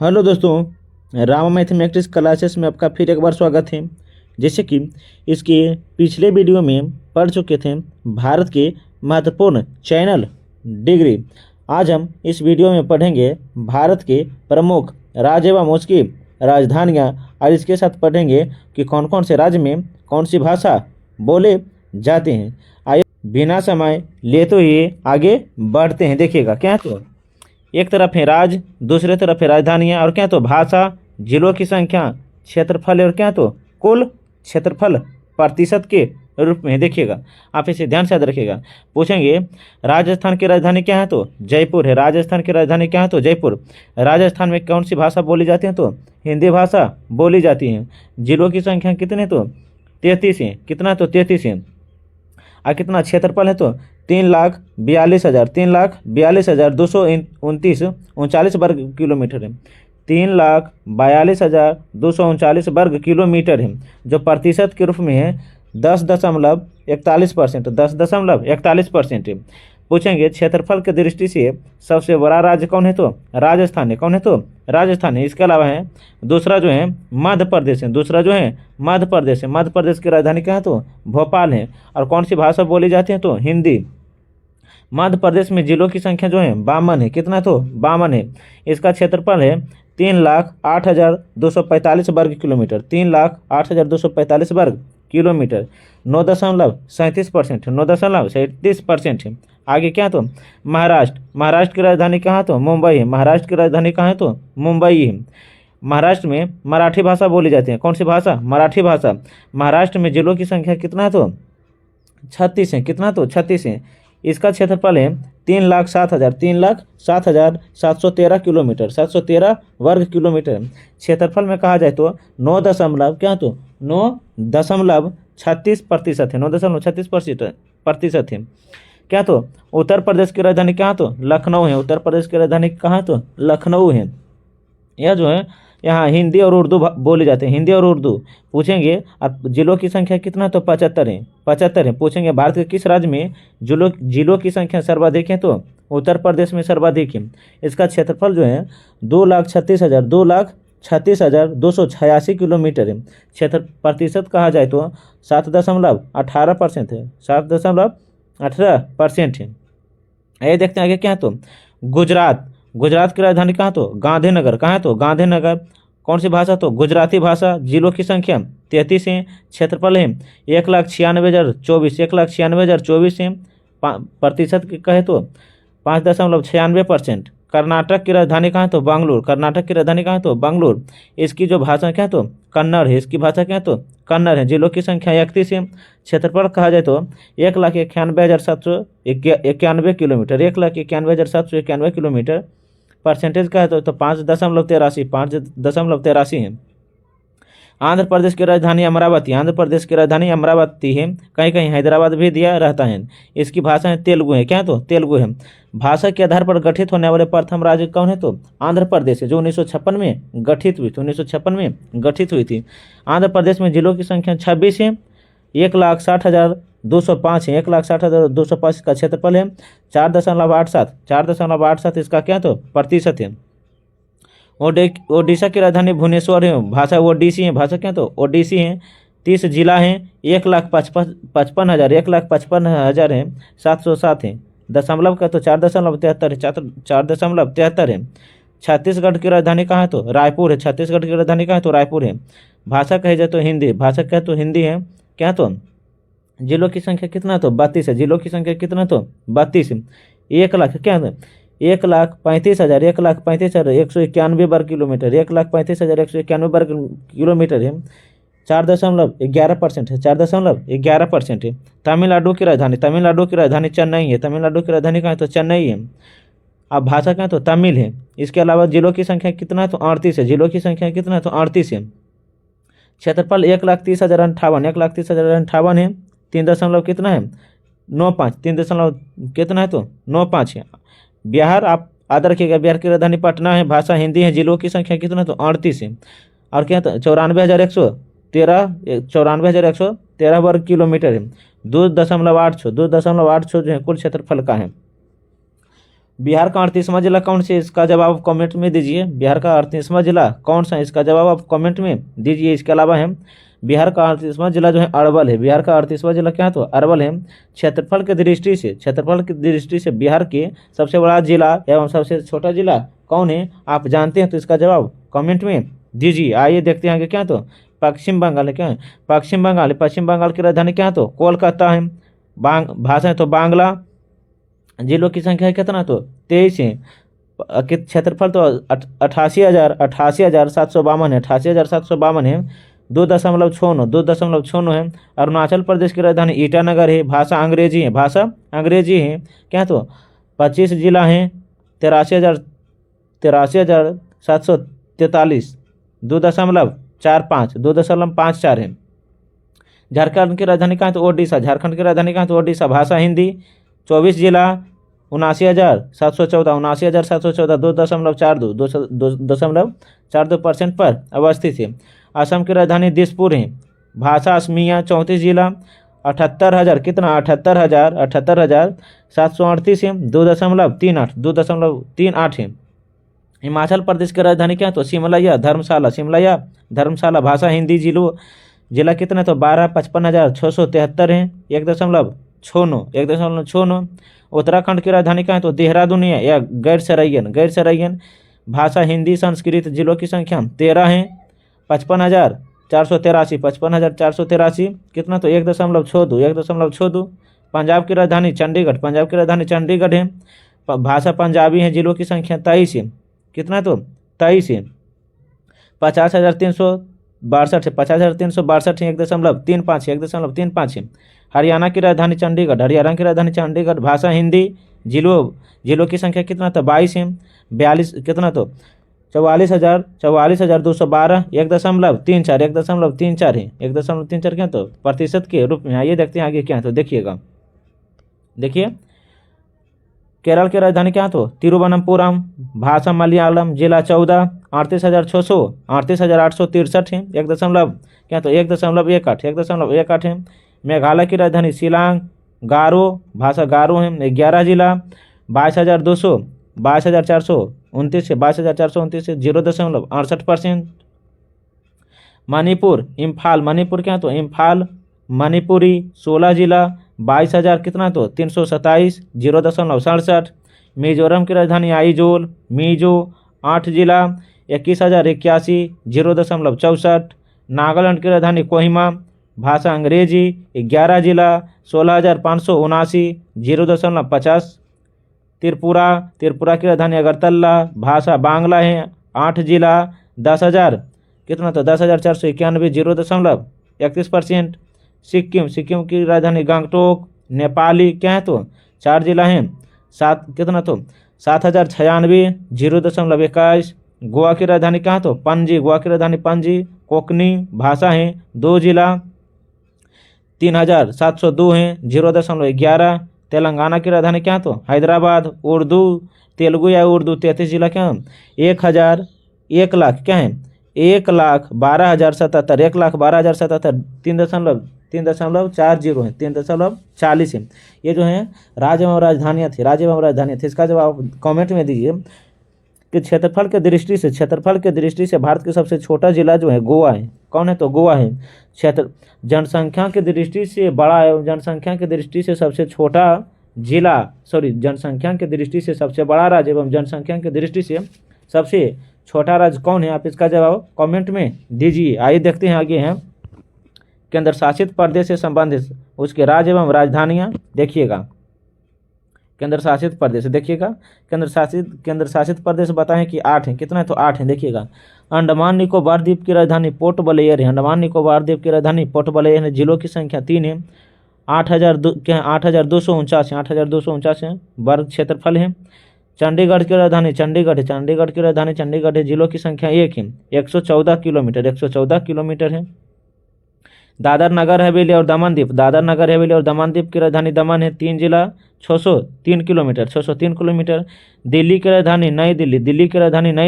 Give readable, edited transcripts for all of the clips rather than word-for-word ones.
Hello दोस्तों, Rama mathematics classes में आपका फिर एक बार स्वागत है। जैसे कि इसके पिछले वीडियो में पढ़ चुके थे भारत के महत्वपूर्ण चैनल डिग्री। आज हम इस वीडियो में पढ़ेंगे भारत के प्रमुख राज्य एवं उसकी राजधानियाँ, और इसके साथ पढ़ेंगे कि कौन कौन से राज्य में कौन सी भाषा बोले जाते हैं। आइए बिना समय लेते हुए आगे बढ़ते हैं। देखिएगा क्या तो एक तरफ है राज्य, दूसरे तरफ है राजधानियाँ, और क्या तो भाषा, जिलों की संख्या, क्षेत्रफल और क्या तो कुल क्षेत्रफल प्रतिशत के रूप में। देखिएगा, आप इसे ध्यान से याद रखिएगा। पूछेंगे राजस्थान की राजधानी क्या है तो जयपुर है। राजस्थान की राजधानी क्या है तो जयपुर। राजस्थान में कौन सी भाषा बोली जाती है तो हिंदी भाषा बोली जाती है। जिलों की संख्या कितने तो 33 है। कितना तो 33 है। और कितना क्षेत्रफल है तो 3,42,239 वर्ग किलोमीटर है। 3,42,239 वर्ग किलोमीटर है, जो प्रतिशत के रूप में है 10.41%। 10.41% है। पूछेंगे क्षेत्रफल की दृष्टि से सबसे बड़ा राज्य कौन है तो राजस्थान है। कौन है तो राजस्थान है। इसके अलावा है दूसरा जो है मध्य प्रदेश है। दूसरा जो है मध्य प्रदेश है। मध्य प्रदेश की राजधानी क्या है तो भोपाल है। और कौन सी भाषा बोली जाती है तो हिंदी। मध्य प्रदेश में जिलों की संख्या जो है 52 है। कितना तो 52 है। इसका क्षेत्रफल है 3,08,245 वर्ग किलोमीटर। 3,08,245 वर्ग किलोमीटर। 9.37% 9.37% है। आगे क्या तो महाराष्ट्र। महाराष्ट्र की राजधानी कहाँ तो मुंबई है। महाराष्ट्र की राजधानी कहाँ है तो मुंबई है। महाराष्ट्र में मराठी भाषा बोली जाती है। कौन सी भाषा? मराठी भाषा। महाराष्ट्र में जिलों की संख्या कितना तो 36 है। कितना तो 36 है। इसका क्षेत्रफल है 3,07,713 किलोमीटर। 713 वर्ग किलोमीटर। क्षेत्रफल में कहा जाए तो 9 दशमलव क्या तो 9.36% है। 9.36% है। क्या तो उत्तर प्रदेश की राजधानी कहाँ तो लखनऊ है। उत्तर प्रदेश की राजधानी कहाँ तो लखनऊ है। यह जो है यहाँ हिंदी और उर्दू बोले जाते हैं। हिंदी और उर्दू। पूछेंगे अब जिलों की संख्या कितना तो 75 है। 75 है। पूछेंगे भारत के किस राज्य में जिलों की संख्या सर्वाधिक है तो उत्तर प्रदेश में सर्वाधिक है। इसका क्षेत्रफल जो है 2,36,286 किलोमीटर है। क्षेत्र प्रतिशत कहा जाए तो 7.18% है। 7.18% है। ये देखते हैं आगे क्या है तो गुजरात। गुजरात की राजधानी कहाँ तो गांधीनगर। कहाँ है तो गांधीनगर। कौन सी भाषा तो गुजराती भाषा। जिलों की संख्या 33 है। क्षेत्रफल है 1,96,024। 1,96,024 है। प्रतिशत कहे तो 5.96%। कर्नाटक की राजधानी कहाँ है तो बंगलुरु। कर्नाटक की राजधानी कहाँ है तो बंगलुरु। इसकी जो भाषा क्या है तो कन्नड़ है। इसकी भाषा क्या है तो कन्नड़ है। जिलों की संख्या 31 है। क्षेत्रफल कहा जाए तो 1,91,791 किलोमीटर। 1,91,791 किलोमीटर। परसेंटेज का है तो 5.83 5.83 है। आंध्र प्रदेश की राजधानी अमरावती। आंध्र प्रदेश की राजधानी अमरावती है। कहीं कहीं हैदराबाद भी दिया रहता है। इसकी भाषा है तेलुगु है। क्या तो तेलुगु है। भाषा के आधार पर गठित होने वाले प्रथम राज्य कौन है तो आंध्र प्रदेश है, जो 1956 में गठित हुई थी। 1956 में गठित हुई थी। आंध्र प्रदेश में जिलों की संख्या 26 है। 1,60,205 है। 1,60,205 का क्षेत्रफल है। 4.87 इसका क्या तो प्रतिशत है। ओडिशा की राजधानी भुवनेश्वर है। भाषा ओडिसी है। भाषा क्या तो ओडिसी है। 30 जिला हैं। 1,55,000 है। 707 है। दशमलव का तो 4.73 है। 4.73 है। छत्तीसगढ़ की राजधानी कहाँ है तो रायपुर है। छत्तीसगढ़ की राजधानी कहाँ है तो रायपुर है। भाषा कही जाए तो हिंदी। भाषा क्या तो हिंदी है। क्या तो जिलों की संख्या कितना तो 32 है। जिलों की संख्या कितना तो 32 है। 1,00,000 क्या है 1,35,191 वर्ग किलोमीटर। 1,35,191 वर्ग किलोमीटर है। 4.11% है। 4.11% है। तमिलनाडु की राजधानी चेन्नई है। तमिलनाडु की राजधानी कहाँ है तो चेन्नई है। अब भाषा क्या तो तमिल है। इसके अलावा जिलों की संख्या कितना तो 38 है। जिलों की संख्या कितना तो 38 है। क्षेत्रफल 1,30,058 1,30,058 है। 3 दशमलव कितना है 95। 3 दशमलव कितना है तो 95 है। बिहार आप याद रखिएगा, बिहार की राजधानी पटना है। भाषा हिंदी है। जिलों की संख्या कितना तो 38 है। और क्या तो 94,113 वर्ग किलोमीटर है। 2.86 जो है कुल क्षेत्रफल का है। बिहार का 38वां जिला कौन सा है? इसका जवाब कमेंट में दीजिए। बिहार का 38वां जिला कौन सा है? इसका जवाब आप कमेंट में दीजिए। इसके अलावा है बिहार का 38वां जिला जो है अरवल है। बिहार का 38वां जिला क्या है? तो अरवल है। क्षेत्रफल की दृष्टि से बिहार के सबसे बड़ा जिला एवं सबसे छोटा जिला कौन है? आप जानते हैं तो इसका जवाब कमेंट में दीजिए। आइए देखते हैं आगे क्या है? तो पश्चिम बंगाल है। क्या है? पश्चिम बंगाल है। पश्चिम बंगाल की राजधानी क्या है? तो कोलकाता है। भाषा है तो बांग्ला। जिलों की संख्या है कितना? तो 23 है। क्षेत्रफल तो 88,752 है। 88,752 है। 2.69 है। अरुणाचल प्रदेश की राजधानी ईटानगर है। भाषा अंग्रेजी है। क्या है? तो 25 जिला हैं। 83,743। 2.54 है। झारखंड की राजधानी कहाँ? तो ओडिशा। भाषा हिंदी। 24 जिला 79,714। 2.42% पर अवस्थित है। असम की राजधानी दिसपुर है। भाषा असमिया। 34 जिला 78,000 कितना? 78,738 है। 2.38 है। हिमाचल प्रदेश की राजधानी क्या है? तो शिमला या धर्मशाला। भाषा हिंदी। जिला कितना? तो 55,673 है। 1.69। उत्तराखंड की राजधानी क्या है? तो देहरादून या गैरसराइयन। भाषा हिंदी संस्कृत। जिलों की संख्या 13 है। 55,483 कितना? तो 1.62। पंजाब की राजधानी चंडीगढ़ है। भाषा पंजाबी है। जिलों की संख्या 23 है। कितना? तो 23 है। 50,362 है। 1.35 है। हरियाणा की राजधानी चंडीगढ़। भाषा हिंदी। जिलों की संख्या कितना? तो 22 है। 42 कितना? तो 44,212। 1.34 है। 1.34 क्या? तो प्रतिशत के रूप में। आइए देखते हैं आगे क्या है? तो देखिए केरल की राजधानी क्या है? तो तिरुवनंतपुरम। भाषा मलयालम। जिला 14। 38,863 है। 1.18 है। मेघालय की राजधानी शिलांग। भाषा गारो है। 11 जिला 22,429 है। 0.68%। मणिपुर क्या? तो इम्फाल मणिपुरी। 16 जिला 22,000 कितना? तो 327। 0.67। मिजोरम की राजधानी आइजोल। 8 जिला 21,081। 0.64। नागालैंड की राजधानी कोहिमा। भाषा अंग्रेजी। 11 जिला 16,579। 0.50। त्रिपुरा की राजधानी अगरतला। भाषा बांग्ला है। 8 जिला 10,000 कितना? तो 10,491। 0.31%। सिक्किम की राजधानी गंगटोक। नेपाली क्या है? तो 4 जिला हैं। 7 तो 7,096। 0.21। गोवा की राजधानी कहाँ? तो पणजी। कोकनी भाषा है। 2 जिला 3,702 हैं। 0.11। तेलंगाना की राजधानी क्या? तो हैदराबाद। तेलुगु या उर्दू 33 जिला क्या? 1 लाख क्या है? 1,12,077। 1,12,077। 3.40 है। 3.40 है। ये जो है राज्य एवं राजधानियाँ थी। इसका जवाब कमेंट में दीजिए कि क्षेत्रफल के दृष्टि से भारत का सबसे छोटा जिला जो है गोवा है। कौन है? तो गोवा है। जनसंख्या की दृष्टि से बड़ा एवं जनसंख्या की दृष्टि से सबसे छोटा जिला जनसंख्या की दृष्टि से सबसे बड़ा राज्य एवं जनसंख्या की दृष्टि से सबसे छोटा राज्य कौन है? आप इसका जवाब कमेंट में दीजिए। आइए देखते हैं आगे हैं केंद्र शासित प्रदेश से संबंधित उसके राज्य एवं राजधानियाँ। देखिएगा केंद्र शासित प्रदेश बताएं कि 8 है। कितना है? तो 8 है। देखिएगा अंडमान निकोबार द्वीप की राजधानी पोर्ट ब्लेयर है। जिलों की संख्या 3 है। 8,249 है। वर्ग क्षेत्रफल है। चंडीगढ़ की राजधानी चंडीगढ़ है। जिलों की संख्या 1 है। 114 किलोमीटर है। दादर नगर हवेली और दमन द्वीप की राजधानी दमन है। 3 जिला 603 किलोमीटर। दिल्ली की राजधानी नई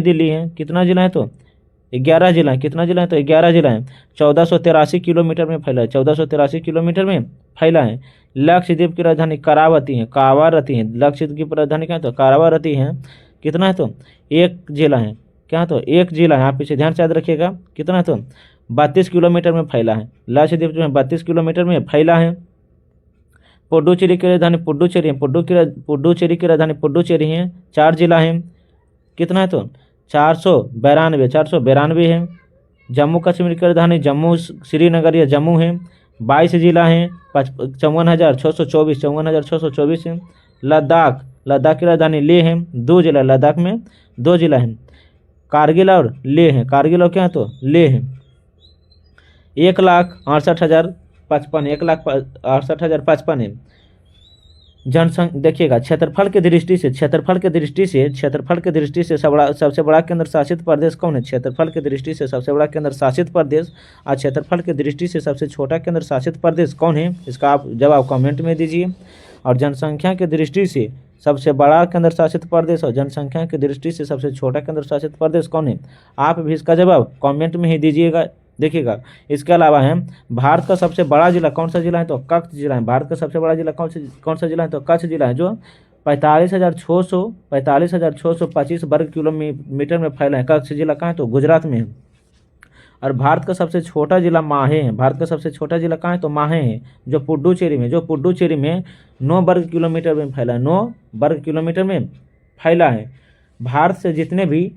दिल्ली है। कितना जिला है? तो 11 जिला है। कितना जिला है? तो 11 जिला है। 1483 किलोमीटर में फैला है। 1483 किलोमीटर में फैला है। लक्षद्वीप की राजधानी करावती है। कावारती है। लक्षद्वीप की राजधानी क्या है? तो कारावरती है। कितना है? तो एक जिला है। क्या? तो एक जिला है। आप पीछे ध्यान से याद रखिएगा। कितना है? तो 32 किलोमीटर में फैला है। लक्षद्वीप जो है 32 किलोमीटर में फैला है। पुडुचेरी की राजधानी पुडुचेरी है। पुडुचेरी की राजधानी पुडुचेरी है। 4 जिला है। कितना है? तो 492 है। जम्मू कश्मीर की राजधानी जम्मू श्रीनगर या जम्मू है। 22 जिला हैं। 54,624 है। लद्दाख की राजधानी लेह है। 2 जिला लद्दाख में 2 जिला है। कारगिल और लेह है। कारगिल और क्या है? तो लेह है। 1,68,055 1,68,055 है। जनसंख्या देखिएगा, क्षेत्रफल की दृष्टि से सबसे बड़ा केंद्र शासित प्रदेश कौन है? क्षेत्रफल की दृष्टि से सबसे बड़ा केंद्र शासित प्रदेश और क्षेत्रफल की दृष्टि से सबसे छोटा केंद्र शासित प्रदेश कौन है? इसका आप जवाब कमेंट में दीजिए। और जनसंख्या की दृष्टि से सबसे बड़ा केंद्र शासित प्रदेश और जनसंख्या की दृष्टि से सबसे छोटा केंद्र शासित प्रदेश कौन है? आप भी इसका जवाब कमेंट में ही दीजिएगा। देखिएगा, इसके अलावा है भारत का सबसे बड़ा जिला कौन सा जिला है? तो कच्छ जिला है। भारत का सबसे बड़ा जिला कौन सा जिला है? तो कच्छ जिला है, जो 45,625 वर्ग किलोमीटर में फैला है। कच्छ जिला कहाँ है? तो गुजरात में है। और भारत का सबसे छोटा जिला माहे है। भारत का सबसे छोटा जिला कहाँ है? तो माहे है, जो पुडुचेरी में 9 वर्ग किलोमीटर में फैला है। 9 वर्ग किलोमीटर में फैला है। भारत से जितने भी